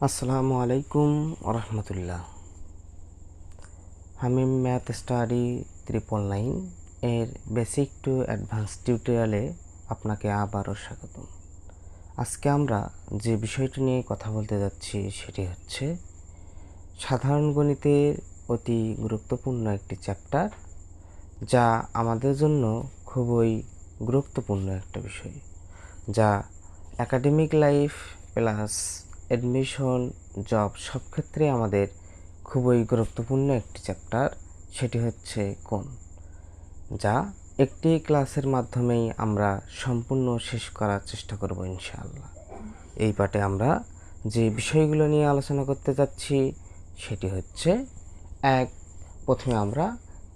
আসসালামু আলাইকুম ওরহমতুল্লাহ। হামিম ম্যাথ স্টাডি 999 এর বেসিক টু অ্যাডভান্স টিউটোরিয়ালে আপনাকে আবারও স্বাগতম। আজকে আমরা যে বিষয়টি নিয়ে কথা বলতে যাচ্ছি সেটি হচ্ছে সাধারণ গণিতের অতি গুরুত্বপূর্ণ একটি চ্যাপ্টার, যা আমাদের জন্য খুবই গুরুত্বপূর্ণ একটা বিষয়, যা academic life plus admission, job সব ক্ষেত্রে আমাদের খুবই গুরুত্বপূর্ণ একটি চ্যাপ্টার। সেটি হচ্ছে কোণ, যা একটি ক্লাসের মাধ্যমেই আমরা সম্পূর্ণ শেষ করার চেষ্টা করব ইনশাআল্লাহ। এই পাঠে আমরা যে বিষয়গুলো নিয়ে আলোচনা করতে যাচ্ছি সেটি হচ্ছে প্রথমে আমরা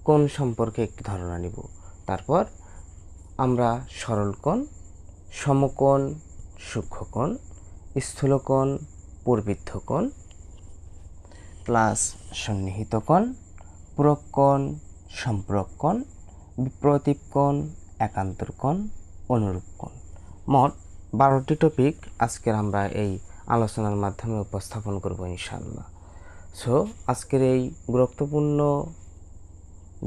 কোণ সম্পর্কে একটি ধারণা নিব, তারপর আমরা সরল কোণ, সমকোণ, সূক্ষ্মকোণ, স্থূলকোণ, প্রবৃদ্ধ কোণ, প্লাস সন্নিহিত কোণ, পূরক কোণ, সম্পূরক কোণ, বিপরীত কোণ, একান্তর কোণ, অনুরূপ কোণ। মোট 12টি টপিক আজকের আমরা এই আলোচনার মাধ্যমে উপস্থাপন করব ইনশাআল্লাহ। সো আজকের এই গুরুত্বপূর্ণ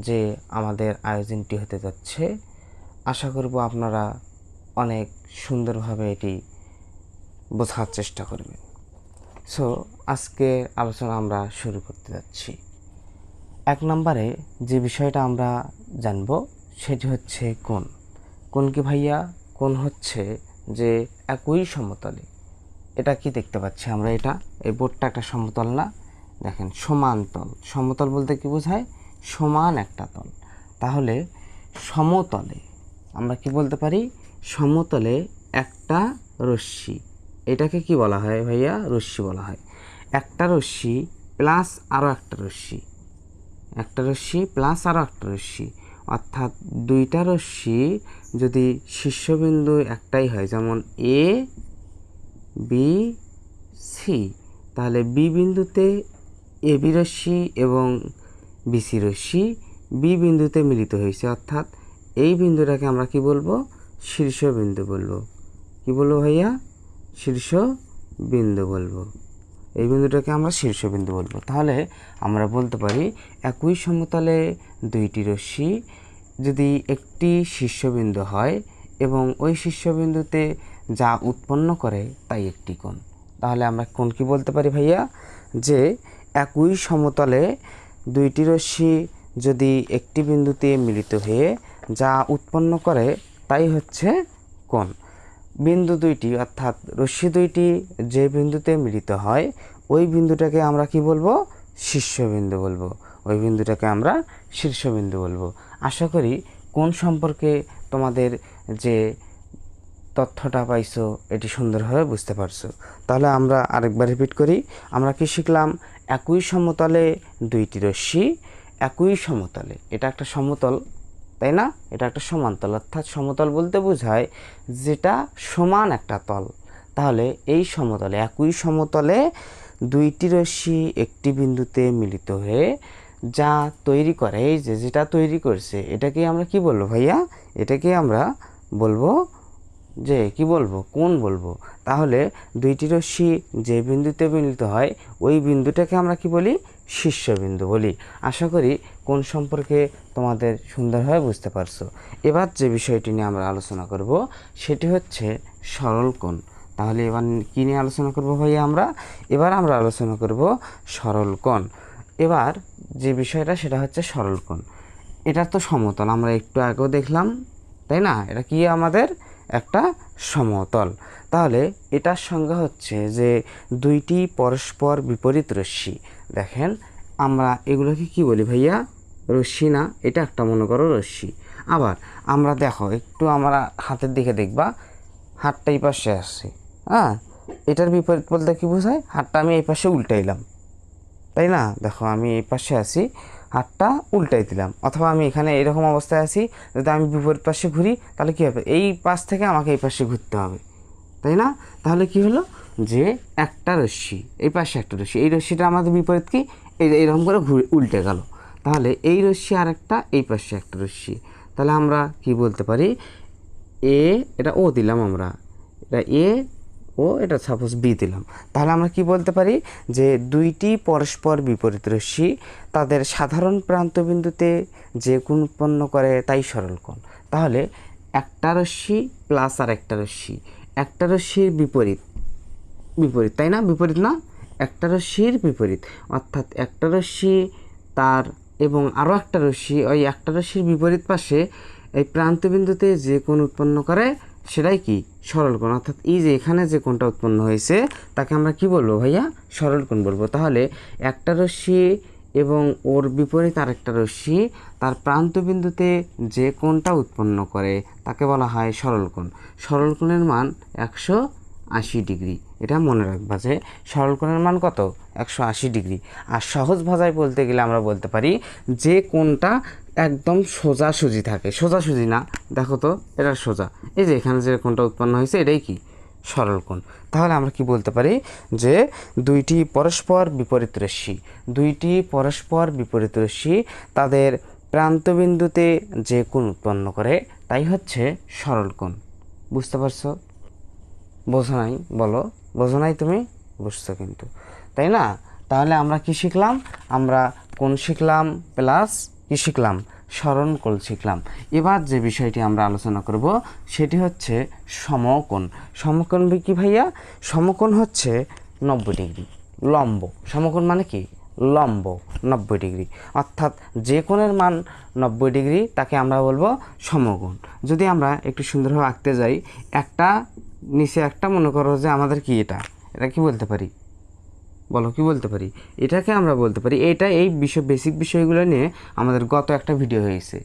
যে আমাদের আয়োজনটি হতে যাচ্ছে, আশা করব আপনারা অনেক সুন্দরভাবে এটি বোঝার চেষ্টা করবেন। সো আজকে আলোচনা আমরা শুরু করতে যাচ্ছি। 1 নম্বরে যে বিষয়টা আমরা জানব সেটি হচ্ছে কোণ। কোণ কি ভাইয়া? কোণ হচ্ছে যে একই সমতলে, এটা কি দেখতে পাচ্ছি আমরা, এটা এই বোর্ডটা একটা সমতল না? দেখেন, সমান তল। সমতল বলতে কি বোঝায়? সমান একটা তল। তাহলে সমতলে আমরা কি বলতে পারি? সমতলে একটা রশ্মি, এটাকে কি বলা হয় ভাইয়া? রশ্মি বলা হয়। একটা রশ্মি প্লাস আরও একটা রশ্মি, একটা রশ্মি প্লাস আরও একটা রশ্মি, অর্থাৎ দুইটা রশ্মি যদি শীর্ষবিন্দু একটাই হয়, যেমন এ বি সি, তাহলে বি বিন্দুতে এ বি রশ্মি এবং বিসি রশ্মি বি বিন্দুতে মিলিত হয়েছে, অর্থাৎ এই বিন্দুটাকে আমরা কি বলবো? শীর্ষবিন্দু বলবো। কি বলবো ভাইয়া? শীর্ষবিন্দু বলবো। এই বিন্দুটাকে আমরা শীর্ষবিন্দু বলবো। তাহলে আমরা বলতে পারি একই সমতলে দুইটি রশ্মি যদি একটি শীর্ষবিন্দু হয় এবং ওই শীর্ষবিন্দুতে যা উৎপন্ন করে তাই একটি কোণ, তাহলে আমরা কোণ কি বলতে পারি ভাইয়া? যে একই সমতলে দুইটি রশ্মি যদি একটি বিন্দুতে মিলিত হয়ে যা উৎপন্ন করে তাই হচ্ছে কোণ। বিন্দু দুইটি অর্থাৎ রশ্মি দুইটি যে বিন্দুতে মিলিত হয় ওই বিন্দুটাকে আমরা কি বলবো? শীর্ষবিন্দু বলবো। ওই বিন্দুটাকে আমরা শীর্ষবিন্দু বলবো। আশা করি কোণ সম্পর্কে তোমাদের যে তথ্যটা পাইছো এটি সুন্দরভাবে বুঝতে পারছো। তাহলে আমরা আরেকবার রিপিট করি। আমরা কি শিখলাম? একই সমতলে দুইটি রশ্মি, একই সমতলে, এটা একটা সমতল, তাই না? এটা একটা সমান্তল, অর্থাৎ সমতল বলতে বোঝায় যেটা সমান একটা তল। তাহলে এই সমতলে, একই সমতলে দুইটি রশ্মি একটি বিন্দুতে মিলিত হয়ে যা তৈরি করে, এই যে যেটা তৈরি করছে, এটাকে আমরা কি বলবো ভাইয়া? এটাকে আমরা বলবো যে কি বলবো? কোণ বলবো। তাহলে দুইটি রশ্মি যে বিন্দুতে মিলিত হয় ওই বিন্দুটাকে আমরা কি বলি? শীর্ষবিন্দু বলি। আশা করি কোণ সম্পর্কে তোমাদের সুন্দরভাবে বুঝতে পারছো। এবার যে বিষয়টি নিয়ে আমরা আলোচনা করব সেটি হচ্ছে সরল কোণ। তাহলে এবার কী নিয়ে আলোচনা করব ভাইয়া? এবার আমরা আলোচনা করব সরল কোণ। এবার যে বিষয়টা সেটা হচ্ছে সরল কোণ। এটা তো সমতল, আমরা একটু আগেও দেখলাম, তাই না? এটা কি আমাদের একটা সমতল। তাহলে এটার সংজ্ঞা হচ্ছে যে দুইটি পরস্পর বিপরীত রশ্মি। দেখেন, আমরা এগুলোকে কি বলি ভাইয়া? রশ্মি না, এটা একটা মনে করো রশ্মি। আবার আমরা দেখো একটু আমরা হাতের দিকে দেখবা, হাতটা এই পাশে আসছে, হ্যাঁ, এটার বিপরীত বলতে কি বোঝায়? হাতটা আমি এই পাশে উল্টাইলাম, তাই না? দেখো আমি এই পাশে আছি, হাতটা উল্টাই দিলাম, অথবা আমি এখানে এরকম অবস্থায় আছি, যদি আমি বিপরীত পাশে ঘুরি তাহলে কী হবে? এই পাশ থেকে আমাকে এই পাশে ঘুরতে হবে, তাই না? তাহলে কি হলো? যে একটা রশ্মি, এই পাশে একটা রশ্মি, এই রশ্মিটা আমাদের বিপরীত কি এইরকম করে ঘুরে উল্টে গেল। তাহলে এই রশ্মি আর একটা, এই পাশে একটা রশ্মি, তাহলে আমরা কি বলতে পারি? এ, এটা ও দিলাম আমরা, এটা এ ও এটা সাপোজ বি দিলাম। তাহলে আমরা কি বলতে পারি যে দুইটি পরস্পর বিপরীত রশ্মি তাদের সাধারণ প্রান্তবিন্দুতে যে কোণ উৎপন্ন করে তাই সরল কোণ। তাহলে একটা রশ্মি প্লাস আর একটা রশ্মি, একটা রশ্মির বিপরীত, তাই না? বিপরীত না, একটা রশ্মির বিপরীত, অর্থাৎ একটা রশ্মি তার এবং আরও একটা রশ্মি ওই একটা রশ্মির বিপরীত পাশে এই প্রান্তবিন্দুতে যে কোণ উৎপন্ন করে সেটাই কি সরল কোণ। অর্থাৎ এই যে এখানে যে কোণটা উৎপন্ন হয়েছে তাকে আমরা কি বলবো ভাইয়া? সরল কোণ বলবো। তাহলে একটা রশ্মি এবং ওর বিপরীত আরেকটা রশ্মি তার প্রান্তবিন্দুতে যে কোণটা উৎপন্ন করে তাকে বলা হয় সরল কোণ। সরল কোণের মান 180 ডিগ্রি। এটা মনে রাখবা যে সরল কোণের মান কত? 180 ডিগ্রি। আর সহজ ভাষায় বলতে গেলে আমরা বলতে পারি যে কোণটা একদম সোজাসুজি থাকে। সোজাসুজি না, দেখো তো এটা সোজা, এই যে এখানে যে কোণটা উৎপন্ন হয়েছে এটাই কি সরল কোণ। তাহলে আমরা কি বলতে পারি যে দুইটি পরস্পর বিপরীত রশ্মি, দুইটি পরস্পর বিপরীত রশ্মি তাদের প্রান্তবিন্দুতে যে কোণ উৎপন্ন করে তাই হচ্ছে সরল কোণ। বুঝতে পারছো? বোঝো নাই? বলো, বোঝো নাই? তুমি বুঝছো কিন্তু, তাই না? তাহলে আমরা কি শিখলাম? আমরা কোণ শিখলাম প্লাস কি শিখলাম? সরল কোণ শিখলাম। এবার যে বিষয়টি আমরা আলোচনা করব সেটি হচ্ছে সমকোণ। সমকোণ কি ভাইয়া? সমকোণ হচ্ছে 90 ডিগ্রি লম্ব। সমকোণ মানে কি? লম্ব 90 ডিগ্রি, অর্থাৎ যে কোণের মান 90 ডিগ্রি তাকে আমরা বলবো সমকোণ। যদি আমরা একটু সুন্দরভাবে আঁকতে যাই, একটা নিচে একটা, মনে করো যে আমাদের কি এটা কি বলতে পারি? বলো, কি বলতে পারি? এটাকে আমরা বলতে পারি, এই বেসিক বিষয়গুলো নিয়ে আমাদের গত একটা ভিডিও হয়েছে,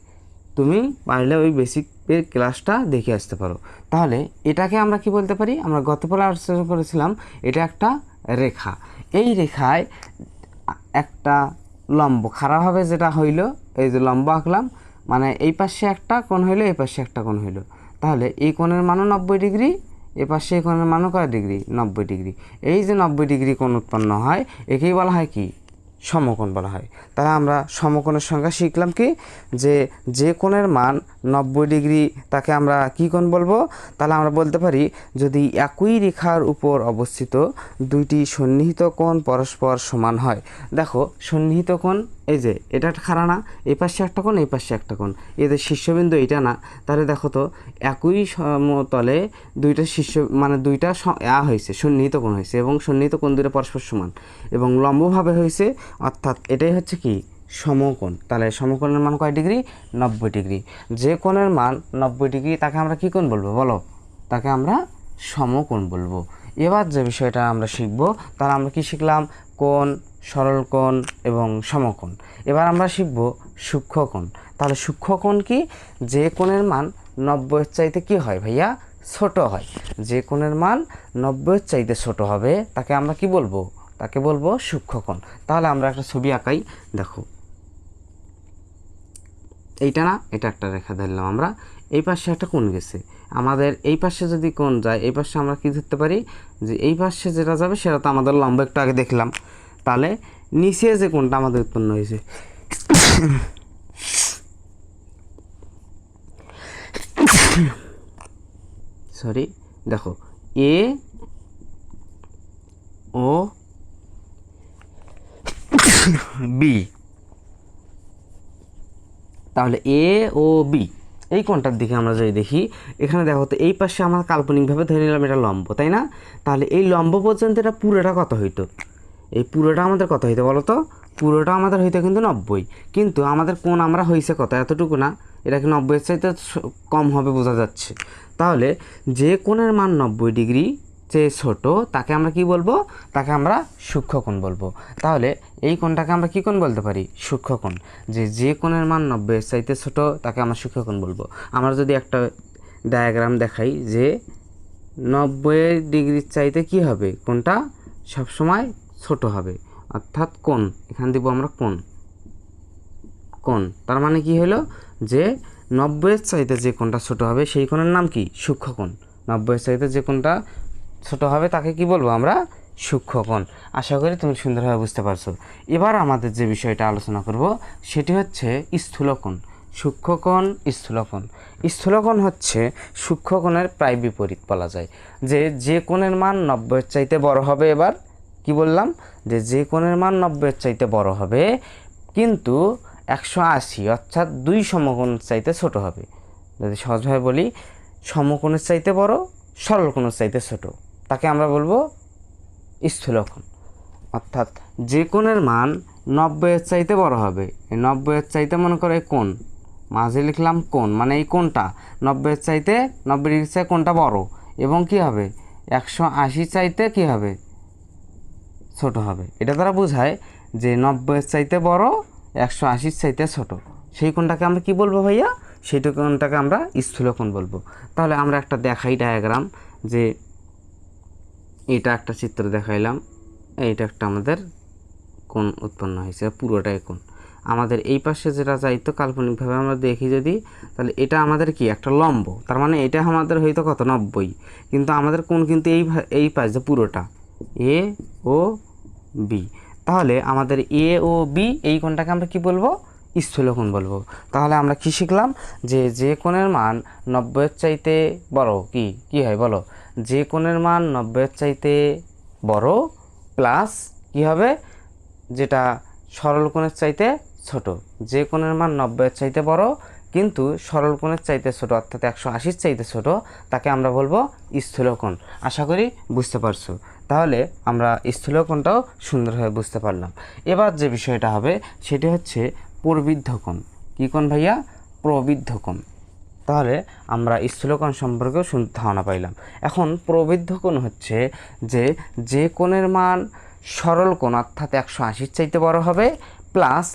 তুমি পারলে ওই বেসিকের ক্লাসটা দেখে আসতে পারো। তাহলে এটাকে আমরা কি বলতে পারি? আমরা গতকাল আলোচনা করেছিলাম এটা একটা রেখা। এই রেখায় একটা লম্ব খাড়াভাবে যেটা হইল, এই যে লম্ব আঁকলাম, মানে এই পাশে একটা কোণ হইলো, এই পাশে একটা কোণ হইলো। তাহলে এই কোণের মানও 90 ডিগ্রি, এ পাশে এই কোণের মানও কয় ডিগ্রি? 90 ডিগ্রি। এই যে 90 ডিগ্রি কোণ উৎপন্ন হয় একেই বলা হয় কি? সমকোণ বলা হয়। তাহলে আমরা সমকোণের সংজ্ঞা শিখলাম কি? যে কোণের মান 90 ডিগ্রি তাকে আমরা কি কোণ বলবো? তাহলে আমরা বলতে পারি যদি একই রেখার উপর অবস্থিত দুইটি সন্নিহিত কোণ পরস্পর সমান হয়। দেখো সন্নিহিত কোণ, এই যে এটা খাড়া না, এই পাশে একটা কোণ, এই পাশে একটা কোণ, এদের শীর্ষবিন্দু এটা না। তাহলে দেখো তো একই সমতলে দুইটা শীর্ষ মানে দুইটা হয়েছে, সন্নিহিত কোণ হয়েছে, এবং সন্নিহিত কোণ দুটো পরস্পর সমান এবং লম্বভাবে হয়েছে, অর্থাৎ এটাই হচ্ছে কি? সমকোণ। তাহলে সমকোণের মান কয় ডিগ্রি? 90 ডিগ্রি। যে কোণের মান 90 ডিগ্রি তাকে আমরা কি কোণ বলবো? বলো, তাকে আমরা সমকোণ বলবো। এবার যে বিষয়টা আমরা শিখবো, তাহলে আমরা কি শিখলাম? কোণ, সরল কোণ এবং সমকোণ। এবার আমরা শিখবো সূক্ষ্মকোণ। তাহলে সূক্ষ্মকোণ কি? যে কোণের মান 90 চাইতে কি হয় ভাইয়া? ছোট হয়। যে কোণের মান 90 চাইতে ছোট হবে তাকে আমরা কি বলবো? তাকে বলবো সূক্ষ্মকোণ। তাহলে আমরা একটা ছবি আঁকাই, দেখো এইটা না, এটা একটা রেখা ধরলাম আমরা, এই পাশে একটা কোণ গেছে, আমাদের এই পাশে যদি কোণ যায় এই পাশে আমরা কি ধরতে পারি? যে এই পাশে যেটা যাবে সেটা তো আমাদের লম্ব একটু আগে দেখলাম। তাহলে নিচে যে কোণটা আমাদের উৎপন্ন হয়েছে, সরি, দেখো এ ও বি, তাহলে এ ও বি এই কোণটার দিকে আমরা যদি দেখি, এখানে দেখো তো এই পাশে আমরা কাল্পনিকভাবে ধরে নিলাম এটা লম্ব, তাই না? তাহলে এই লম্ব পর্যন্ত এটা পুরোটা কত হইতো? এই পুরোটা আমাদের কত হইতো বলো তো? পুরোটা আমাদের হইতো কিন্তু 90, কিন্তু আমাদের কোণ আমরা হয়েছে কত? এতটুকু না, এটা কি 90-এর চাইতে কম হবে বোঝা যাচ্ছে। তাহলে যে কোণের মান 90 ডিগ্রি চেয়ে ছোট তাকে আমরা কি বলবো? তাকে আমরা সূক্ষ্মকোণ বলবো। তাহলে এই কোণটাকে আমরা কি কোণ বলতে পারি? সূক্ষ্মকোণ। যে কোণের মান 90-এর চাইতে ছোট তাকে আমরা সূক্ষ্মকোণ বলবো। আমরা যদি একটা ডায়াগ্রাম দেখাই যে 90 ডিগ্রির চাইতে কি হবে? কোণটা সবসময় ছোট হবে, অর্থাৎ কোণ, এখান দিব আমরা কোণ। তার মানে কি হলো? যে 90-এর চাইতে যে কোণটা ছোট হবে সেই কোণের নাম কি? সূক্ষ্মকোণ। 90-এর চাইতে যে কোণটা ছোট হবে তাকে কি বলবো আমরা? সূক্ষ্মকোণ। আশা করি তুমি সুন্দরভাবে বুঝতে পারছো। এবার আমাদের যে বিষয়টা আলোচনা করব সেটি হচ্ছে স্থূলকোণ। সূক্ষ্মকোণ স্থূলকোণ। স্থূলকোণ হচ্ছে সূক্ষ্মকোণের প্রায় বিপরীত বলা যায়, যে কোণের মান 90-এর চাইতে বড় হবে। এবার কি বললাম, যে কোণের মান 90-এর চাইতে বড় হবে কিন্তু 180 অর্থাৎ 2 সমকোণের চাইতে ছোট হবে। যদি সহজভাবে বলি, সমকোণের চাইতে বড়, সরলকোণের চাইতে ছোট, তাকে আমরা বলবো স্থূলকোণ। অর্থাৎ যে কোণের মান 90-এর চাইতে বড় হবে, এই 90-এর চাইতে মনে করো এই কোণ, মাঝে লিখলাম কোণ, মানে এই কোণটা 90-এর চাইতে 90 ডিগ্রির চাইতে কোণটা বড় এবং কি হবে 180 চাইতে কি হবে ছোট হবে। এটা দ্বারা বোঝায় যে 90-এর চাইতে বড়, 180 চাইতে ছোট, সেই কোণটাকে আমরা কি বলবো ভাইয়া, সেইটা কোণটাকে আমরা স্থূলকোণ বলবো। তাহলে আমরা একটা দেখাই ডায়াগ্রাম, যে এটা একটা চিত্র দেখাইলাম, এইটা একটা আমাদের কোণ উৎপন্ন হয়েছে, পুরোটাই কোণ। আমাদের এই পাশে যেটা যাইতো কাল্পনিকভাবে আমরা দেখি যদি, তাহলে এটা আমাদের কি একটা লম্ব, তার মানে এটা আমাদের হয়তো কত 90, কিন্তু আমাদের কোণ কিন্তু এই পাশে পুরোটা এ ও বি। তাহলে আমাদের এ ও বি এই কোণটাকে আমরা কি বলবো, স্থূলকোণ বলবো। তাহলে আমরা কি শিখলাম, যে কোণের মান 90-এর চাইতে বড় কি হয় বলো, যে কোণের মান 90-এর চাইতে বড় প্লাস কি হবে, যেটা সরল কোণের চাইতে ছোট। যে কোণের মান 90-এর চাইতে বড় কিন্তু সরল কোণের চাইতে ছোট অর্থাৎ 180 চাইতে ছোট, তাকে আমরা বলবো স্থূলকোণ। আশা করি বুঝতে পারছো। তাহলে আমরা স্থূলকোণটাও সুন্দরভাবে বুঝতে পারলাম। এবার যে বিষয়টা হবে সেটি হচ্ছে প্রবৃদ্ধ কোণ। কী কোণ ভাইয়া, প্রবৃদ্ধ কোণ। তাহলে আমরা স্থূলকোণ সম্পর্কেও ধারণা পাইলাম। এখন প্রবৃদ্ধ কোণ হচ্ছে যে কোণের মান সরল কোণ অর্থাৎ 180 চাইতে বড় হবে প্লাস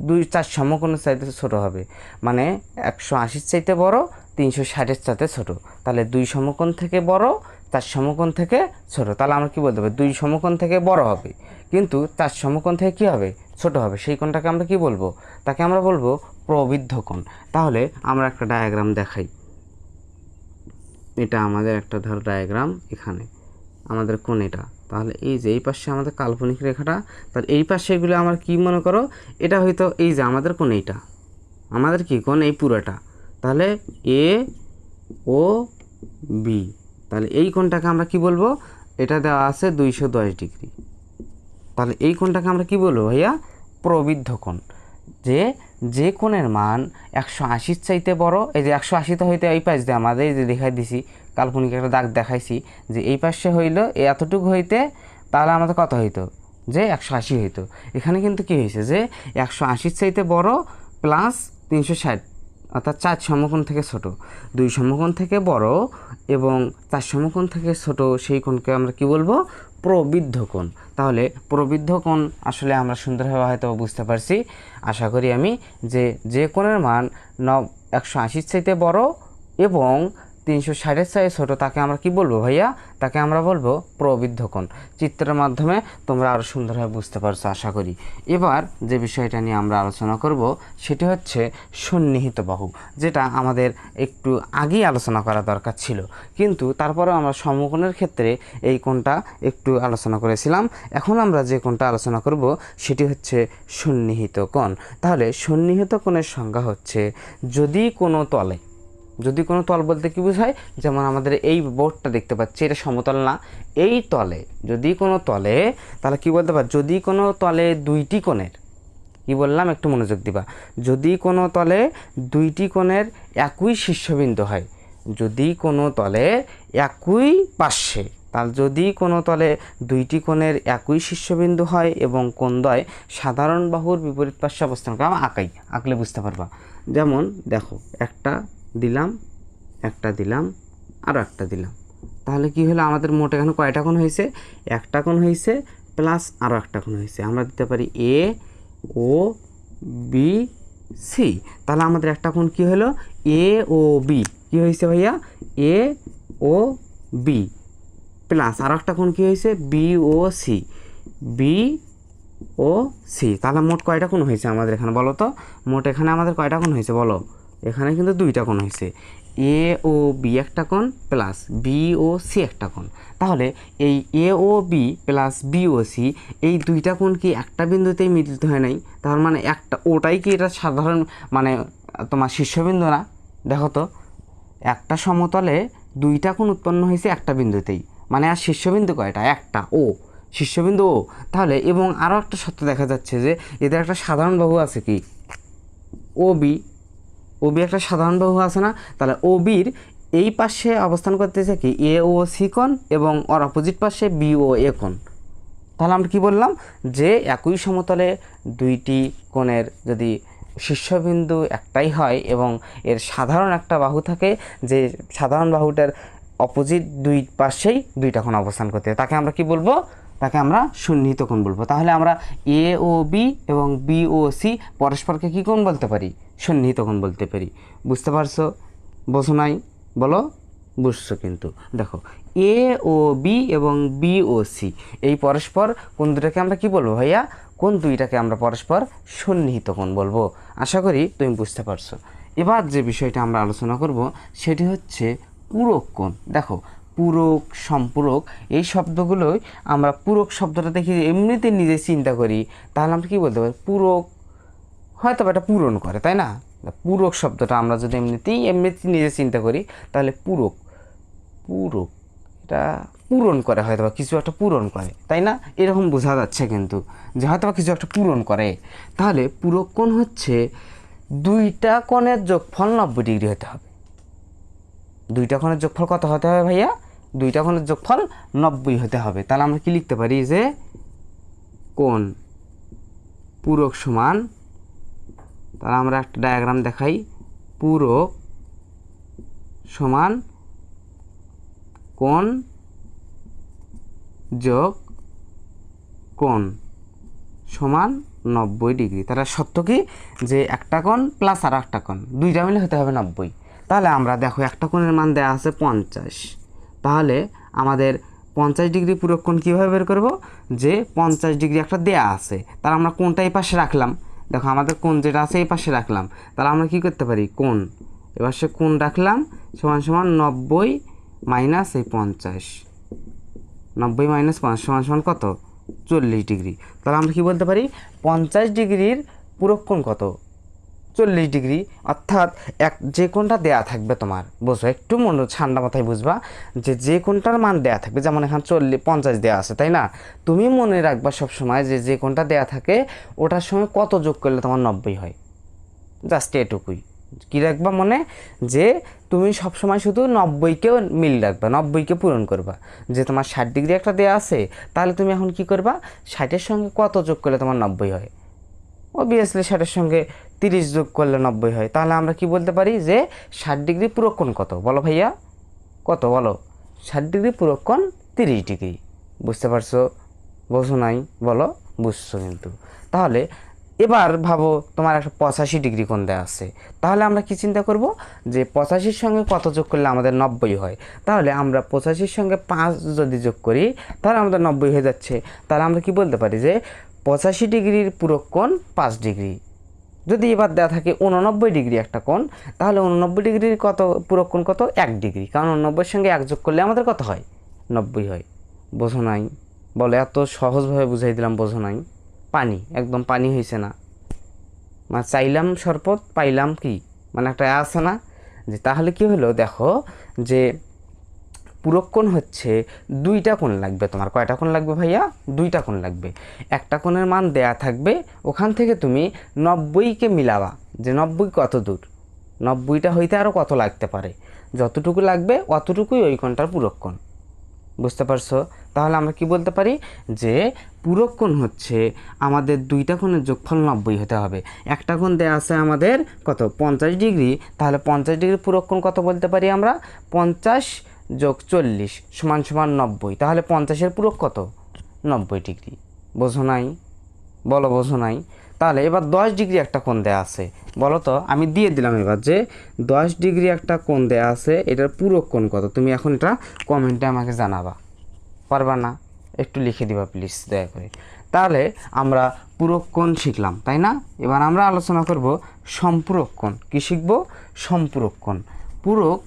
2-4 সমকোণের চাইতে ছোট হবে, মানে 180 চাইতে বড়, 360-এর চাইতে ছোট। তাহলে 2 সমকোণ থেকে বড়, 4 সমকোণ থেকে ছোট। তাহলে আমরা কি বলতে পারি, 2 সমকোণ থেকে বড় হবে কিন্তু 4 সমকোণ থেকে কি হবে, ছোট হবে। সেই কোণটাকে আমরা কি বলবো, তাকে আমরা বলবো প্রবৃদ্ধ কোণ। তাহলে আমরা একটা ডায়াগ্রাম দেখাই, এটা আমাদের একটা ধর ডায়াগ্রাম, এখানে আমাদের কোণ এটা। তাহলে এই যে এই পাশে আমাদের কাল্পনিক রেখাটা, তাহলে এই পাশে এগুলো আমার কি মনে করো, এটা হয়তো এই যে আমাদের কোণ, এইটা আমাদের কি কোণ, এই পুরোটা। তাহলে এ ও বি, তাহলে এই কোণটাকে আমরা কি বলবো, এটা দেওয়া আছে 210 ডিগ্রি। তাহলে এই কোণটাকে আমরা কি বলবো ভাইয়া, প্রবৃদ্ধ কোণ। যে কোণের মান 180 চাইতে বড়, এই যে 180 হইতে এই পাশ দিয়ে আমাদের এই যে দেখাই দিছি কাল্পনিক একটা দাগ দেখাইছি, যে এই পাশে হইলো এতটুকু হইতে, তাহলে আমাদের কত হইতো, যে 180 হইতো। এখানে কিন্তু কি হয়েছে, যে 180 চাইতে বড় প্লাস 360 অর্থাৎ 4 সমকোণ থেকে ছোট, 2 সমকোণ থেকে বড় এবং 4 সমকোণ থেকে ছোট, সেই কোণকে আমরা কি বলবো, প্রবৃদ্ধ কোণ। তাহলে প্রবৃদ্ধ কোণ আসলে আমরা সুন্দরভাবে হয়তো বুঝতে পারছি, আশা করি আমি, যে কোণের মান 180 চাইতে বড় এবং 360-এর চাইতে ছোট, তাকে আমরা কি বলবো ভাইয়া, তাকে আমরা বলবো প্রবৃদ্ধ কোণ। চিত্রের মাধ্যমে তোমরা আরও সুন্দরভাবে বুঝতে পারছো আশা করি। এবার যে বিষয়টা নিয়ে আমরা আলোচনা করব সেটি হচ্ছে সন্নিহিত বাহু, যেটা আমাদের একটু আগেই আলোচনা করা দরকার ছিল, কিন্তু তারপরেও আমরা সমকোণের ক্ষেত্রে এই কোণটা একটু আলোচনা করেছিলাম। এখন আমরা যে কোণটা আলোচনা করব সেটি হচ্ছে সন্নিহিত কোণ। তাহলে সন্নিহিত কোণের সংজ্ঞা হচ্ছে, যদি কোনো তল বলতে কি বোঝায়, যেমন আমাদের এই বোর্ডটা দেখতে পাচ্ছি, এটা সমতল না, এই তলে যদি কোনো তলে, তাহলে কি বলতে পার, যদি কোনো তলে দুইটি কোণের, কি বললাম একটু মনোযোগ দিবা, যদি কোনো তলে দুইটি কোণের একই শীর্ষবিন্দু হয়, যদি কোনো তলে একই পার্শ্বে, তাহলে যদি কোনো তলে দুইটি কোণের একই শীর্ষবিন্দু হয় এবং কোণদ্বয় সাধারণ বাহুর বিপরীত পার্শ্বে অবস্থান করে, আমি আঁকলে বুঝতে পারবা। যেমন দেখো, একটা দিলাম আর একটা দিলাম, তাহলে কি হলো, আমাদের মোট এখানে কয়টা কোণ হয়েছে, একটা কোণ হয়েছে প্লাস আরও একটা কোণ হয়েছে। আমরা দিতে পারি এ ও বি সি, তাহলে আমাদের একটা কোণ কি হলো, এ ও বি কি হয়েছে ভাইয়া, এ ও বি প্লাস আরও একটা কোণ কি হয়েছে, বি ও সি, তাহলে মোট কয়টা কোণ হয়েছে আমাদের এখানে বলো তো, মোট এখানে আমাদের কয়টা কোণ হয়েছে বলো, এখানে কিন্তু দুইটা কোণ হয়েছে, এ ও বি একটা কোণ প্লাস বি ও সি একটা কোণ। তাহলে এই এ ও বি প্লাস বি ও সি এই দুইটা কোণ কি একটা বিন্দুতেই মিলিত হয় নাই, তার মানে একটা ওটাই কি এটা সাধারণ মানে তোমার শীর্ষবিন্দু না? দেখো তো, একটা সমতলে দুইটা কোণ উৎপন্ন হয়েছে একটা বিন্দুতেই, মানে আর শীর্ষবিন্দু কয়টা? একটা, ও শীর্ষবিন্দু ও। তাহলে এবং আরও একটা সত্য দেখা যাচ্ছে যে এদের একটা সাধারণ বাহু আছে, কি? ও বি। ও বি একটা সাধারণ বাহু আছে না? তাহলে ও বির এই পাশে অবস্থান করতেছে কি এ ও সি কোণ, এবং ওর অপোজিট পাশে বি ও এ কোণ। তাহলে আমরা কি বললাম যে একই সমতলে দুইটি কোণের যদি শীর্ষবিন্দু একটাই হয় এবং এর সাধারণ একটা বাহু থাকে, যে সাধারণ বাহুটার অপোজিট দুই পাশেই দুইটা কোণ অবস্থান করতে, তাকে আমরা কি বলবো? তাকে আমরা সন্নিহিত কোণ বলবো। তাহলে আমরা এ ও বি এবং বি ও সি পরস্পরকে কী কোণ বলতে পারি? সন্নিহিত কোণ বলতে পারি। বুঝতে পারছো? বোঝো নাই? বলো বুঝছো? কিন্তু দেখো, এ ও বি এবং বি ও সি এই পরস্পর কোণ দুটাকে আমরা কি বলবো ভাইয়া? কোণ দুইটাকে আমরা পরস্পর সন্নিহিত কোণ বলবো। আশা করি তুমি বুঝতে পারছো। এবার যে বিষয়টা আমরা আলোচনা করব সেটি হচ্ছে পূরক কোণ। দেখো, পূরক, সম্পূরক এই শব্দগুলোই আমরা পূরক শব্দটা দেখি এমনিতে নিজে চিন্তা করি, তাহলে আমরা কি বলতে পারি? পূরক হয়তো এটা পূরণ করে, তাই না? পূরক শব্দটা আমরা যদি এমনিতে নিজে চিন্তা করি, তাহলে পূরক, পূরক এটা পূরণ করে, হয়তো বা কিছু একটা পূরণ করে, তাই না? এরকম বোঝা যাচ্ছে কিন্তু যে হয়তো বা কিছু একটা পূরণ করে। তাহলে পূরক কোণ হচ্ছে দুইটা কোণের যোগফল 90 ডিগ্রি হতে হবে। দুইটা কোণের যোগফল কত হতে হবে ভাইয়া? দুইটা কোণের যোগফল 90 হতে হবে। তাহলে আমরা কি লিখতে পারি যে কোণ পূরক সমান, তাহলে আমরা একটা ডায়াগ্রাম দেখাই, পূরক সমান কোণ যোগ কোণ সমান 90 ডিগ্রি। তাহলে সত্য কি যে একটা কোণ প্লাস আর একটা কোণ দুইটা মিলে হতে হবে 90। তাহলে আমরা দেখো একটা কোণের মান দেওয়া আছে 50, তাহলে আমাদের 50 ডিগ্রি পূরক কোণ কীভাবে বের করব? যে 50 ডিগ্রি একটা দেয়া আছে, তাহলে আমরা কোণটা এই পাশে রাখলাম। দেখো আমাদের কোণ যেটা আছে এই পাশে রাখলাম, তাহলে আমরা কি করতে পারি? কোণ এবার সে কোণ রাখলাম সমান সমান 90 মাইনাস এই 50, 90 মাইনাস 5 সমান সমান কত? 40 ডিগ্রি। তাহলে আমরা কি বলতে পারি? 50 ডিগ্রির পূরক কোণ কত? 40 ডিগ্রি। অর্থাৎ যে কোণটা দেয়া থাকবে তোমার, বোঝো একটু মনে ঠান্ডা মাথায় বুঝবা, যে কোণটার মান দেয়া থাকবে, যেমন এখানে 50 দেয়া আছে, তাই না? তুমি মনে রাখবা সবসময় যে কোণটা দেয়া থাকে ওটার সঙ্গে কত যোগ করলে তোমার 90 হয়। জাস্ট এটুকুই কী রাখবা মনে, যে তুমি সবসময় শুধু 90কে মিল রাখবা, 90কে পূরণ করবা। যে তোমার 60 ডিগ্রি একটা দেয়া আছে, তাহলে তুমি এখন কি করবা? 60-এর সঙ্গে কত যোগ করলে তোমার 90 হয়? অবভিয়াসলি 60-এর সঙ্গে 30 যোগ করলে 90 হয়। তাহলে আমরা কি বলতে পারি যে 60 ডিগ্রি পূরক কোণ কত? বলো ভাইয়া, কত বলো? 60 ডিগ্রি পূরক কোণ 30 ডিগ্রি। বুঝতে পারছো? বোঝো নাই? বলো বুঝছো কিন্তু। তাহলে এবার ভাবো তোমার একটা 85 ডিগ্রি কোণ দেওয়া আছে, তাহলে আমরা কি চিন্তা করব? যে 85-র সঙ্গে কত যোগ করলে আমাদের 90 হয়? তাহলে আমরা 85-র সঙ্গে 5 যদি যোগ করি তাহলে আমাদের 90 হয়ে যাচ্ছে। তাহলে আমরা কি বলতে পারি যে 85 ডিগ্রির পূরক কোণ 5 ডিগ্রি। যদি এবার দেওয়া থাকে 89 ডিগ্রি একটা কোণ, তাহলে 89 ডিগ্রির কত পূরক কোণ কত? 1 ডিগ্রি। কারণ 89-এর সঙ্গে 1 যোগ করলে আমাদের কত হয়? 90 হয়। বোঝো নাই? বলে এত সহজভাবে বুঝাই দিলাম, বোঝো নাই? পানি, একদম পানি হয়েছে না? মানে চাইলাম শরবত পাইলাম কি, মানে একটা আছে না যে, তাহলে কি হলো? দেখো যে পূরক কোণ হচ্ছে দুইটা কোণ লাগবে তোমার। কয়টা কোণ লাগবে ভাইয়া? দুইটা কোণ লাগবে। একটা কোণের মান দেয়া থাকবে, ওখান থেকে তুমি 90কে মিলাবা, যে 90 কত দূর, 90টা হইতে আরও কত লাগতে পারে, যতটুকু লাগবে অতটুকুই ওই কোণটার পূরক কোণ। বুঝতে পারছো? তাহলে আমরা কি বলতে পারি? যে পূরক কোণ হচ্ছে আমাদের দুইটা কোণের যোগফল 90 হতে হবে। একটা কোণ দেওয়া আছে আমাদের কত? 50 ডিগ্রি। তাহলে 50 ডিগ্রি পূরক কোণ কত বলতে পারি আমরা? 50 যোগ 40 সমান সমান 90। তাহলে 50-এর পূরক কত? 90 ডিগ্রি। বোঝো নাই? বলো বোঝো নাই? তাহলে এবার 10 ডিগ্রি একটা কোণ দেয়া আছে, বলো তো, আমি দিয়ে দিলাম এবার যে 10 ডিগ্রি একটা কোণ দেয়া আছে, এটার পূরক কোণ কত? তুমি এখন এটা কমেন্টে আমাকে জানাবা, পারবা না? একটু লিখে দিবা প্লিজ দয়া করে। তাহলে আমরা পূরক কোণ শিখলাম, তাই না? এবার আমরা আলোচনা করব সম্পূরক কোণ। কী শিখব? সম্পূরক কোণ। পূরক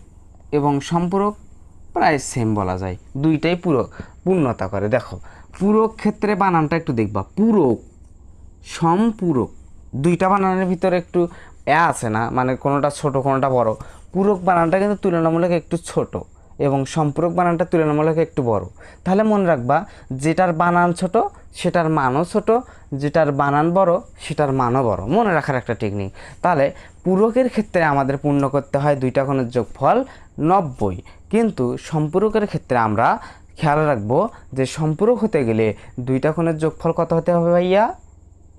এবং সম্পূরক প্রায় সেম বলা যায়, দুইটাই পূর্ণতা করে। দেখো পূরক ক্ষেত্রে বানানটা একটু দেখবা, পূরক, সম্পূরক, দুইটা বানানের ভিতরে একটু আছে না, মানে কোনোটা ছোট কোনোটা বড়, পূরক বানানটা কিন্তু তুলনামূলক একটু ছোট এবং সম্পূরক বানানটা তুলনামূলক একটু বড়। তাহলে মনে রাখবা যেটার বানান ছোট সেটার মানও ছোট, যেটার বানান বড় সেটার মানও বড়, মনে রাখার একটা টেকনিক। তাহলে পূরকের ক্ষেত্রে আমাদের পূর্ণ করতে হয় দুইটা কোণের যোগফল 90, কিন্তু সম্পূরকের ক্ষেত্রে আমরা খেয়াল রাখবো যে সম্পূরক হতে গেলে দুইটা কোণের যোগফল কত হতে হবে ভাইয়া?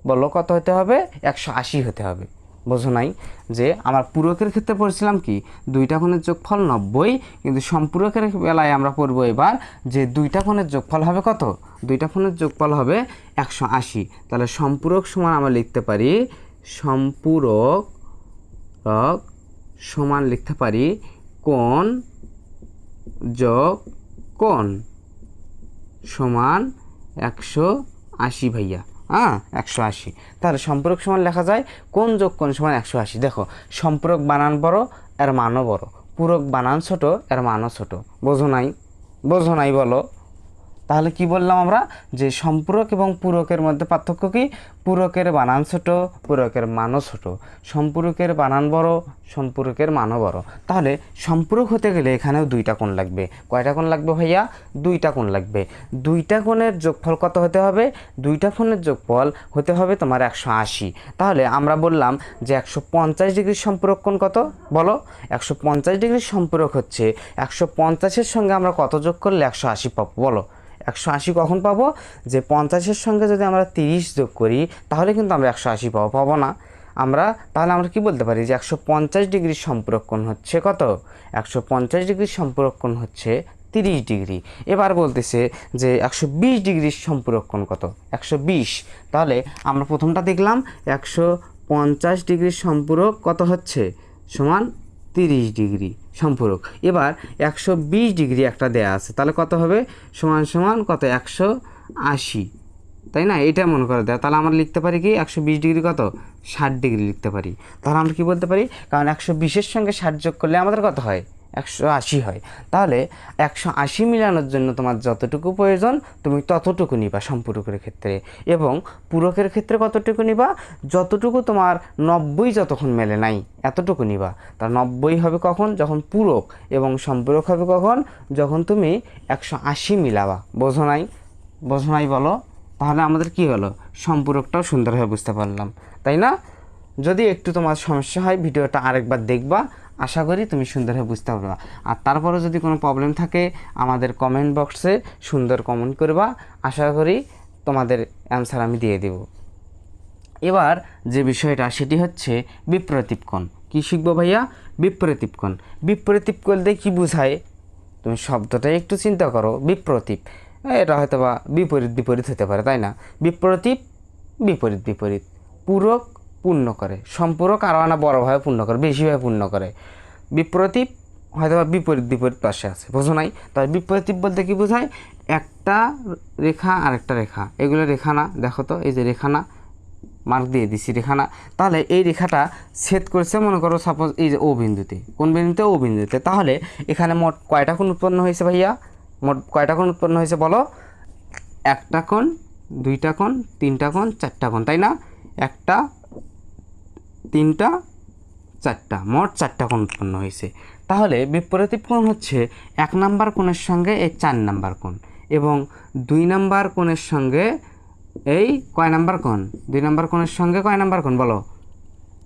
বলো কত হতে হবে? 180 হতে হবে। বোঝো নাই যে আমার পূরকের ক্ষেত্রে পড়ছিলাম কি দুইটা কোণের যোগফল 90, কিন্তু সম্পূরকের বেলায় আমরা পড়ব এবার যে দুইটা কোণের যোগফল হবে কত? দুইটা কোণের যোগফল হবে 180। তাহলে সম্পূরক সমান আমরা লিখতে পারি সম্পূরক সমান লিখতে পারি কোণ যোগ কোণ সমান 180 ভাইয়া। 180। তাহলে সম্পূরক সমান লেখা যায় কোণ যোগ কোণ সমান 180। দেখো সম্পূরক বানান বড় এর মানও বড়, পূরক বানান ছোট এর মানও ছোট। বোঝো নাই বলো? তাহলে কি বললাম আমরা যে সম্পূরক এবং পূরকের মধ্যে পার্থক্য কি? পূরকের বানান ছোট, পূরকের মানও ছোট, সম্পূরকের বানান বড়, সম্পূরকের মানও বড়। তাহলে সম্পূরক হতে গেলে এখানেও দুইটা কোণ লাগবে। কয়টা কোণ লাগবে ভাইয়া? দুইটা কোণ লাগবে। দুইটা কোণের যোগফল কত হতে হবে? দুইটা কোণের যোগফল হতে হবে তোমার 180। তাহলে আমরা বললাম যে 150 ডিগ্রির সম্পূরক কোণ কত? বলো 150 ডিগ্রির সম্পূরক হচ্ছে 150-এর সঙ্গে আমরা কত যোগ করলে 180 পাবো? বলো 180 কখন পাবো? যে 50-এর সঙ্গে যদি আমরা 30 যোগ করি তাহলে কিন্তু আমরা 180 পাবো না আমরা। তাহলে আমরা কি বলতে পারি যে 150 ডিগ্রির সম্পূরক কোণ হচ্ছে কত? 150 ডিগ্রির সম্পূরক কোণ হচ্ছে 30 ডিগ্রি। এবার বলতেছে যে 120 ডিগ্রির সম্পূরক কোণ কত? 120। তাহলে আমরা প্রথমটা দেখলাম 150 ডিগ্রির সম্পূরক কত হচ্ছে? সমান 30 ডিগ্রি সম্পূরক। এবার 120 ডিগ্রি একটা দেয়া আছে, তাহলে কত হবে? সমান কত? 180, তাই না? এটা মনে করে দেয়। তাহলে আমরা লিখতে পারি কি 120 ডিগ্রি কত? 60 ডিগ্রি লিখতে পারি। তাহলে আমরা কি বলতে পারি? কারণ 120-এর সঙ্গে 60 যোগ করলে আমাদের কত হয়? 180 হয়। তাহলে 180 মিলানোর জন্য তোমার যতটুকু প্রয়োজন তুমি ততটুকু নিবা সম্পূরকের ক্ষেত্রে, এবং পূরকের ক্ষেত্রে কতটুকু নিবা? যতটুকু তোমার 90 যতক্ষণ মেলে নাই এতটুকু নিবা। তার 90 হবে কখন? যখন পূরক, এবং সম্পূরক হবে কখন? যখন তুমি 180 মিলাবা। বোঝো নাই বলো? তাহলে আমাদের কি হলো? সম্পূরকটাও সুন্দরভাবে বুঝতে পারলাম, তাই না? যদি একটু তোমার সমস্যা হয় ভিডিওটা আরেকবার দেখবা, আশা করি তুমি সুন্দরভাবে বুঝতে পারবা। আর তারপরে যদি কোনো প্রবলেম থাকে আমাদের কমেন্ট বক্সে সুন্দর কমেন্ট করবা, আশা করি তোমাদের অ্যান্সার আমি দিয়ে দেব। এবার যে বিষয়টা সেটি হচ্ছে বিপরীত কোণ। কী শিখবো ভাইয়া? বিপরীত কোণ। বিপরীত বলতে কী বোঝায়? তুমি শব্দটাই একটু চিন্তা করো। বিপরীত, এটা হয়তো বা বিপরীত হতে পারে, তাই না? বিপরীত। পূরক পূর্ণ করে, সম্পূরক আরও আনা বড়োভাবে পূর্ণ করে, বেশিভাবে পূর্ণ করে। বিপরীত হয়তো বা বিপরীত পাশে আছে। বোঝো নাই? তাই বিপরীত বলতে কি বোঝায়? একটা রেখা আর একটা রেখা, এগুলো রেখা না? দেখো তো এই যে রেখা না, মার্ক দিয়ে দিছি রেখা না? তাহলে এই রেখাটা ছেদ করেছে মনে করো সাপোজ এই যে ও বিন্দুতে। কোন বিন্দুতে? ও বিন্দুতে। তাহলে এখানে মোট কয়টা কোণ উৎপন্ন হয়েছে ভাইয়া? মোট কয়টা কোণ উৎপন্ন হয়েছে বলো? একটা কোণ, দুইটা কোণ, তিনটা কোণ, চারটা কোণ, তাই না? একটা, তিনটা, চারটা, মোট চারটা কোণ উৎপন্ন হয়েছে। তাহলে বিপরীত কোণ হচ্ছে 1 নাম্বার কোণের সঙ্গে এই 4 নাম্বার কোণ, এবং 2 নাম্বার কোণের সঙ্গে এই কয় নাম্বার কোণ? 2 নাম্বার কোণের সঙ্গে কয় নাম্বার কোণ বলো?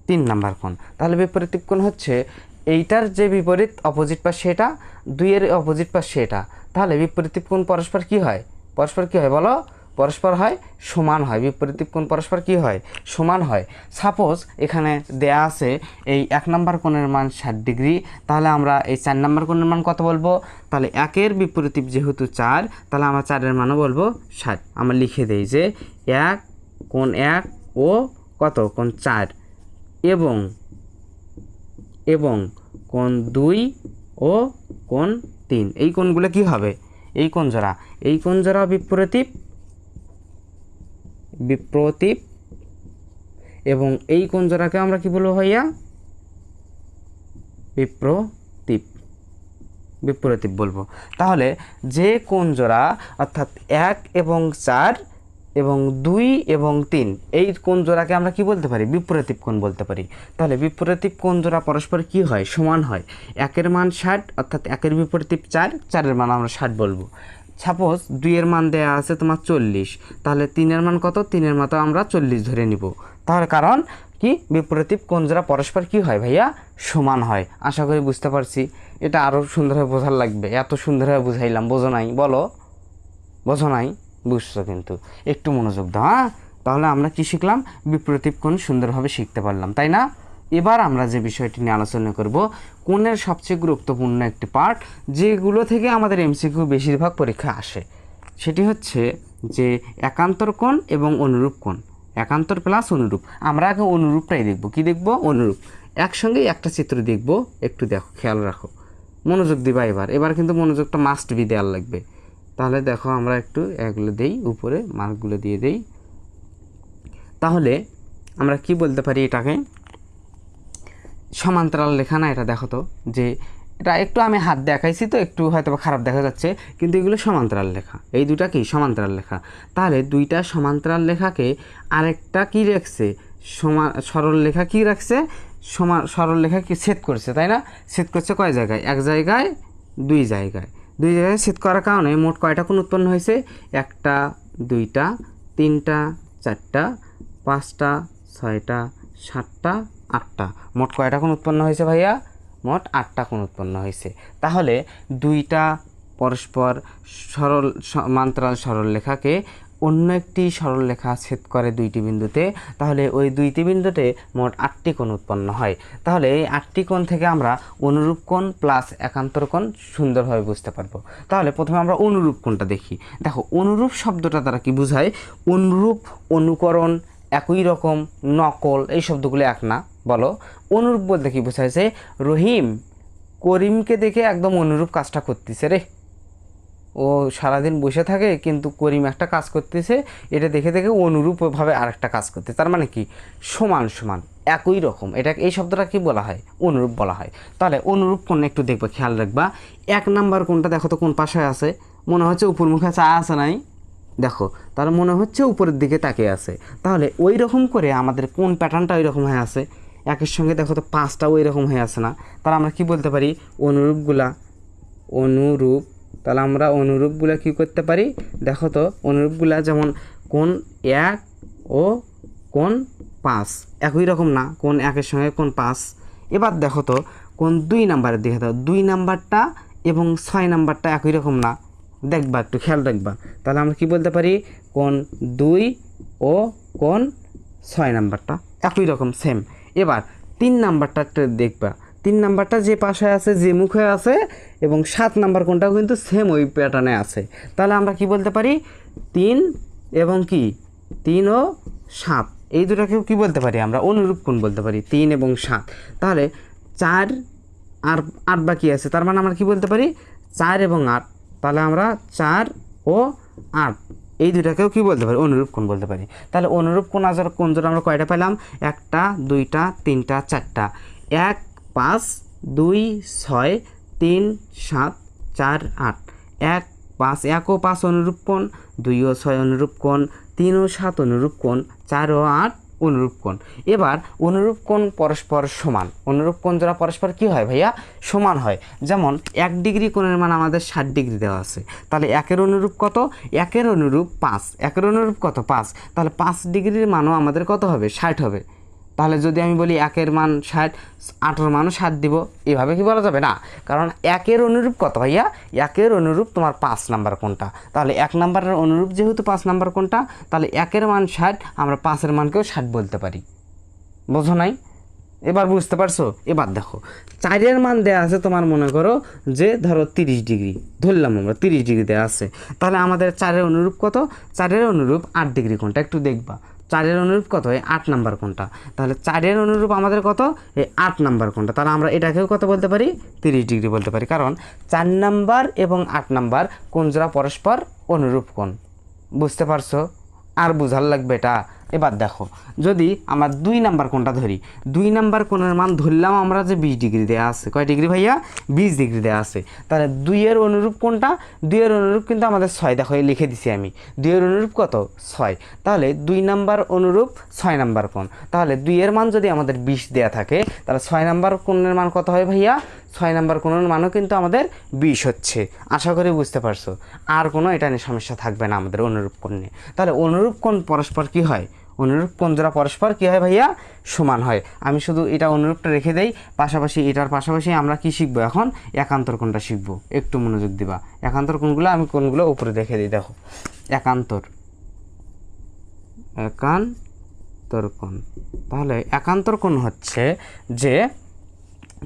3 নাম্বার কোণ। তাহলে বিপরীত কোণ হচ্ছে এইটার যে বিপরীত অপোজিট পাশে এটা, 2 এর অপোজিট পাশে এটা। তাহলে বিপরীত কোণ পরস্পর কি হয়? বলো? পরস্পর হয় সমান হয়। বিপরীত কোণ পরস্পর কি হয়? সমান হয়। সাপোজ এখানে দেয়া আছে এই 1 নাম্বার কোণের মান 60 ডিগ্রি, তাহলে আমরা এই 4 নাম্বার কোণের মান কত বলবো? তাহলে 1-এর বিপরীত যেহেতু 4, তাহলে আমরা 4-এর মানও বলবো 60। আমরা লিখে দেই যে 1 কোণ 1 ও কত? কোণ 4, এবং কোণ 2 ও কোণ 3, এই কোণগুলো কি হবে? এই কোণ জোড়া বিপরীত, এবং এই কোণ জোড়াকে আমরা কি বলবো ভাইয়া? বিপরীত বলবো। তাহলে যে কোণ জোড়া অর্থাৎ 1 এবং 4 এবং 2 এবং 3 এই কোণ জোড়াকে আমরা কি বলতে পারি? বিপরীত কোণ বলতে পারি। তাহলে বিপরীত কোণ জোড়া পরস্পর কি হয়? সমান হয়। 1-এর মান 60 অর্থাৎ 1-এর বিপরীত 4, 4-এর মান আমরা 60 বলবো। সাপোজ 2-এর মান দেয়া আছে তোমার 40, তাহলে 3-এর মান কত? 3-এর মান তো আমরা 40 ধরে নিব। তাহলে কারণ কি বিপরীত কোণ জোড়া পরস্পর কি হয় ভাইয়া? সমান হয়। আশা করি বুঝতে পারছি। এটা আরও সুন্দরভাবে বোঝার লাগবে। এত সুন্দরভাবে বুঝাইলাম, বোঝো নাই? বলো, বোঝো নাই? বুঝছো কিন্তু, একটু মনোযোগ দাও। হ্যাঁ, তাহলে আমরা কি শিখলাম? বিপরীত কোণ সুন্দরভাবে শিখতে পারলাম, তাই না? এবার আমরা যে বিষয়টি নিয়ে আলোচনা করব, কোণের সবচেয়ে গুরুত্বপূর্ণ একটি পার্ট, যেগুলো থেকে আমাদের এমসিকিউ বেশিরভাগ পরীক্ষা আসে, সেটি হচ্ছে যে একান্তর কোণ এবং অনুরূপ কোণ। একান্তর প্লাস অনুরূপ। আমরা আগে অনুরূপটাই দেখব। কি দেখব? অনুরূপ। একসঙ্গে একটা চিত্র দেখব, একটু দেখো, খেয়াল রাখো, মনোযোগ দিবা। এবার কিন্তু মনোযোগটা মাস্ট বি দেওয়ার লাগবে। তাহলে দেখো, আমরা একটু এগুলো দেই, উপরে মার্কগুলো দিয়ে দেই। তাহলে আমরা কি বলতে পারি? এটাকে সমান্তরাল লেখা না? এটা দেখো তো, যে এটা একটু আমি হাত দেখাইছি তো একটু হয়তো খারাপ দেখা যাচ্ছে, কিন্তু এগুলো সমান্তরাল লেখা। এই দুটা কি? সমান্তরাল লেখা। তাহলে দুইটা সমান্তরাল লেখাকে আরেকটা কি রাখছে? সরল লেখা কি রাখছে? সরল লেখা কি ছেদ করছে, তাই না? ছেদ করছে কয় জায়গায়? এক জায়গায়, দুই জায়গায়। দুই জায়গায় ছেদ করার কারণে মোট কয়টা কোণ উৎপন্ন হয়েছে? 1টা, 2টা, 3টা, 4টা, 5টা, 6টা, 7টা, 8টা। মোট কয়টা কোণ উৎপন্ন হয়েছে ভাইয়া? মোট 8টা কোণ উৎপন্ন হয়েছে। তাহলে দুইটা পরস্পর সমান্তরাল সরল লেখাকে অন্য একটি সরল লেখা ছেদ করে দুইটি বিন্দুতে, তাহলে ওই দুইটি বিন্দুতে মোট 8টি কোণ উৎপন্ন হয়। তাহলে এই 8টি কোণ থেকে আমরা অনুরূপ কোণ প্লাস একান্তর কোণ সুন্দরভাবে বুঝতে পারবো। তাহলে প্রথমে আমরা অনুরূপ কোণটা দেখি। দেখো, অনুরূপ শব্দটা দ্বারা কি বোঝায়? অনুরূপ, অনুকরণ, একই রকম, নকল, এই শব্দগুলো এক না। বলো, অনুরূপ বলতে কি বোঝাইছে? রহিম করিমকে দেখে একদম অনুরূপ কাজটা করতেছে রে। ও সারাদিন বসে থাকে, কিন্তু করিম একটা কাজ করতেছে, এটা দেখে দেখে অনুরূপভাবে আরেকটা কাজ করতে। তার মানে কি? সমান সমান, একই রকম। এটা, এই শব্দটা কি বলা হয়? অনুরূপ বলা হয়। তাহলে অনুরূপ কোণ একটু দেখবা, খেয়াল রাখবা। 1 নাম্বার কোণটা দেখো তো কোন পাশে আছে? মনে হচ্ছে উপর মুখে চা আছে নাই? দেখো, তার মনে হচ্ছে উপরের দিকে তাকিয়ে আছে। তাহলে ওই রকম করে আমাদের কোন প্যাটার্নটা ওই রকম হয়ে আছে? একের সঙ্গে দেখো তো 5টা ওই রকম হয়ে আছে না? তাহলে আমরা কি বলতে পারি? অনুরূপগুলা, অনুরূপ। তাহলে আমরা অনুরূপগুলা কি করতে পারি? দেখো তো, অনুরূপগুলা যেমন কোণ 1 ও কোণ 5 একই রকম না? কোণ 1-এর সঙ্গে কোণ 5। এবার দেখো তো, কোণ 2 নাম্বারের দিকে দাও, 2 নাম্বারটা এবং 6 নাম্বারটা একই রকম না? দেখবা, একটু খেয়াল রাখবা। তাহলে আমরা কি বলতে পারি? কোণ 2 ও কোণ 6 নাম্বারটা একই রকম, সেম। এবার 3 নাম্বারটা একটু দেখবা। 3 নাম্বারটা যে পাশে আছে, যে মুখে আছে, এবং 7 নাম্বার কোণটাও কিন্তু সেম ওই প্যাটার্নে আছে। তাহলে আমরা কি বলতে পারি? 3 এবং কি 3 ও 7, এই দুটাকেও কি বলতে পারি? আমরা অনুরূপ কোণ বলতে পারি, 3 এবং 7। তাহলে 4 আর 8 বাকি আছে, তার মানে আমরা কি বলতে পারি? 4 এবং 8। তাহলে আমরা 4 ও 8 এই দুটাকেও কি বলতে পারি? অনুরূপ কোণ বলতে পারি। তাহলে অনুরূপ কোণ জোড়া আমরা কয়টা পেলাম? 1টা, 2টা, 3টা, 4টা। 1, 5, 2, 6, 3, 7, 4, 8। 1, 5, 1 ও 5 অনুরূপ কোণ, 2 ও 6 অনুরূপ কোণ, 3 ও 7 অনুরূপ কোণ, 4 ও 8 অনুরূপ কোণ। এবার অনুরূপ কোণ পরস্পর সমান। অনুরূপ কোণ যারা পরস্পর কি হয় ভাইয়া? সমান হয়। যেমন 1 ডিগ্রি কোণের মান আমাদের 60 ডিগ্রি দেওয়া আছে। তাহলে 1-এর অনুরূপ কত? 1-এর অনুরূপ 5। 1-এর অনুরূপ কত? 5। তাহলে 5 ডিগ্রির মানও আমাদের কত হবে? 60 হবে। তাহলে যদি আমি বলি 1-এর মান 60, 8-এর মানও 60 দিব, এভাবে কি বলা যাবে? না, কারণ 1-এর অনুরূপ কত ভাইয়া? 1-এর অনুরূপ তোমার 5 নাম্বার কোণটা। তাহলে 1 নাম্বারের অনুরূপ যেহেতু 5 নাম্বার কোণটা, তাহলে 1-এর মান 60, আমরা 5-এর মানকেও 60 বলতে পারি। বোঝো নাই? এবার বুঝতে পারছো? এবার দেখো, 4-এর মান দেওয়া আছে তোমার, মনে করো যে ধরো 30 ডিগ্রি ধরলাম আমরা, 30 ডিগ্রি দেওয়া আছে। তাহলে আমাদের 4-এর অনুরূপ কত? 4-এর অনুরূপ 8 ডিগ্রি কোণটা একটু দেখবা। 4-এর অনুরূপ কত? এই 8 নাম্বার কোণটা। তাহলে 4-এর অনুরূপ আমাদের কত? এই 8 নাম্বার কোণটা। তাহলে আমরা এটাকেও কত বলতে পারি? 30 ডিগ্রি বলতে পারি, কারণ 4 নাম্বার এবং 8 নাম্বার কোণ জোড়া পরস্পর অনুরূপ কোণ। বুঝতে পারছো? আর বুঝার লাগবে এটা? এবার দেখো যদি আমরা 2 নাম্বার কোণটা ধরি, 2 নাম্বার কোণের মান ধরলাম আমরা যে 20 ডিগ্রি দেওয়া আছে। কয় ডিগ্রি ভাইয়া? 20 ডিগ্রি দেওয়া আছে। তাহলে 2 এর অনুরূপ কোণটা? 2 এর অনুরূপ কিন্তু আমাদের 6, দেখো এই লিখে দিছি আমি। 2 এর অনুরূপ কত? 6। তাহলে 2 নাম্বার অনুরূপ 6 নাম্বার কোণ। তাহলে 2 এর মান যদি আমাদের 20 দেওয়া থাকে, তাহলে 6 নাম্বার কোণের মান কত হয় ভাইয়া? 6 নাম্বার কোণের মানও কিন্তু আমাদের 20 হচ্ছে। আশা করি বুঝতে পারছো। আর কোনো এটা নিয়ে সমস্যা থাকবে না আমাদের অনুরূপ কোণ নিয়ে। তাহলে অনুরূপ কোণ পরস্পর কি হয়? অনুরূপ কোণ যারা পরস্পর কী হয় ভাইয়া? সমান হয়। আমি শুধু এটা অনুরূপটা রেখে দেই, পাশাপাশি এটার পাশাপাশি আমরা কি শিখবো এখন? একান্তর কোণটা শিখবো। একটু মনোযোগ দিবা। একান্তর কোণগুলো আমি কোণগুলো উপরে রেখে দিই, দেখো একান্তর কোণ। তাহলে একান্তর কোণ হচ্ছে যে,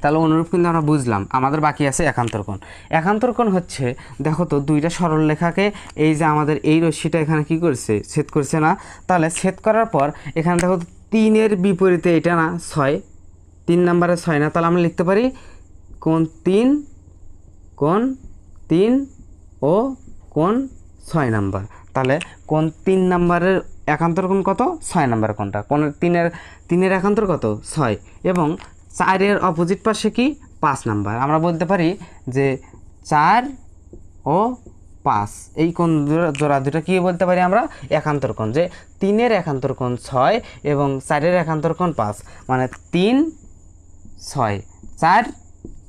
তাহলে অনুরূপ কিন্তু আমরা বুঝলাম, আমাদের বাকি আছে একান্তর কোণ। একান্তর কোণ হচ্ছে, দেখো তো দুইটা সরল রেখাকে এই যে আমাদের এই রশ্মিটা এখানে কি করছে? ছেদ করছে না? তাহলে ছেদ করার পর এখানে দেখো 3-এর বিপরীতে এটা না 6, 3 নাম্বারে 6 না, তাহলে আমরা লিখতে পারি কোণ 3 ও কোণ 6 নাম্বার। তাহলে কোণ 3 নাম্বারের একান্তর কোণ কত? 6 নাম্বার কোণটা। কোণ 3-এর একান্তর কত? 6। এবং 4-এর অপোজিট পাশে কি? 5 নাম্বার। আমরা বলতে পারি যে 4 ও 5 এই কোণ জোড়া দুটো কি বলতে পারি আমরা? একান্তর কোণ। যে 3-এর একান্তর কোণ 6 এবং 4-এর একান্তর কোণ 5, মানে 3, 6, 4,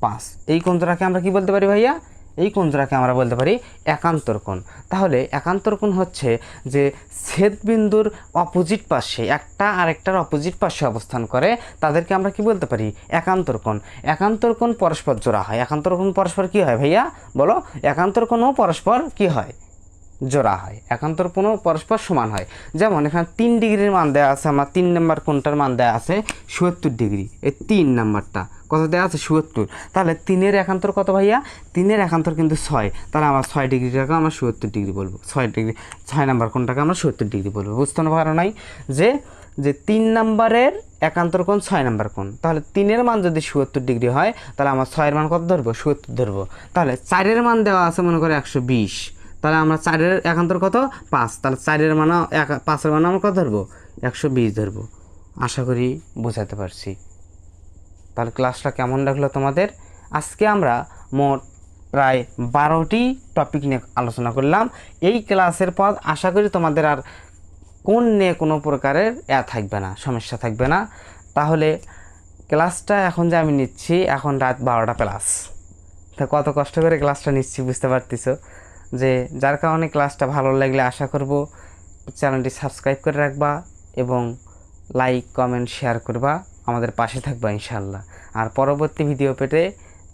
5 এই কোণ জোড়াকে আমরা কি বলতে পারি ভাইয়া? এই কোণ জোড়াকে আমরা বলতে পারি একান্তর কোণ। তাহলে একান্তর কোণ হচ্ছে যে ছেদবিন্দুর অপোজিট পাশে একটা আরেকটার অপোজিট পাশে অবস্থান করে, তাদেরকে আমরা কি বলতে পারি? একান্তর কোণ। একান্তর কোণ পরস্পর জোড়া হয়। একান্তর কোণ পরস্পর কি হয় ভাইয়া? বলো। একান্তর কোণও পরস্পর কি হয়? জোড়া হয়। একান্তর কোণও পরস্পর সমান হয়। যেমন এখানে 3 ডিগ্রির মান দেওয়া আছে, আমার 3 নাম্বার কোণটার মান দেওয়া আছে 77 ডিগ্রি। এই 3 নাম্বারটা কত দেওয়া আছে? 77। তাহলে 3-এর একান্তর কত ভাইয়া? 3-এর একান্তর কিন্তু 6। তাহলে আমরা 6 ডিগ্রিটাকে আমরা 77 ডিগ্রি বলবো। 6 নাম্বার কোণটাকে আমরা 77 ডিগ্রি বলবো। বুঝতে পারো নাই? যে 3 নাম্বারের একান্তর কোণ 6 নাম্বার কোণ। তাহলে 3-এর মান যদি 77 ডিগ্রি হয়, তাহলে আমরা 6-এর মান কত ধরবো? 77 ধরবো। তাহলে 4-এর মান দেওয়া আছে মনে করে 120। তাহলে আমরা 4-এর একান্তর কত? 5। তাহলে 4-এর মান 5-এর মান আমরা কত ধরবো? 120 ধরবো। আশা করি বোঝাতে পারছি। তাহলে ক্লাসটা কেমন লাগলো তোমাদের? আজকে আমরা মোট প্রায় 12টি টপিক নিয়ে আলোচনা করলাম। এই ক্লাসের পর আশা করি তোমাদের আর কোণ নিয়ে কোনো প্রকারের থাকবে না, সমস্যা থাকবে না। তাহলে ক্লাসটা এখন যে আমি নিচ্ছি, এখন রাত 12টা প্লাস। তা কত কষ্ট করে ক্লাসটা নিচ্ছি বুঝতে পারতেছো। যে যার কারণে ক্লাসটা ভালো লাগলে আশা করব চ্যানেলটি সাবস্ক্রাইব করে রাখবা এবং লাইক, কমেন্ট, শেয়ার করবা। আমাদের পাশে থাকবা ইনশাআল্লাহ। আর পরবর্তী ভিডিও পেতে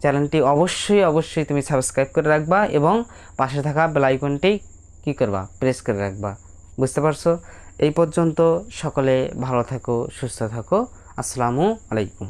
চ্যানেলটি অবশ্যই তুমি সাবস্ক্রাইব করে রাখবা এবং পাশে থাকা বেল আইকনটি কী করবা? প্রেস করে রাখবা। বুঝতে পারছো? এই পর্যন্ত সকলে ভালো থাকো, সুস্থ থাকো। আসসালামু আলাইকুম।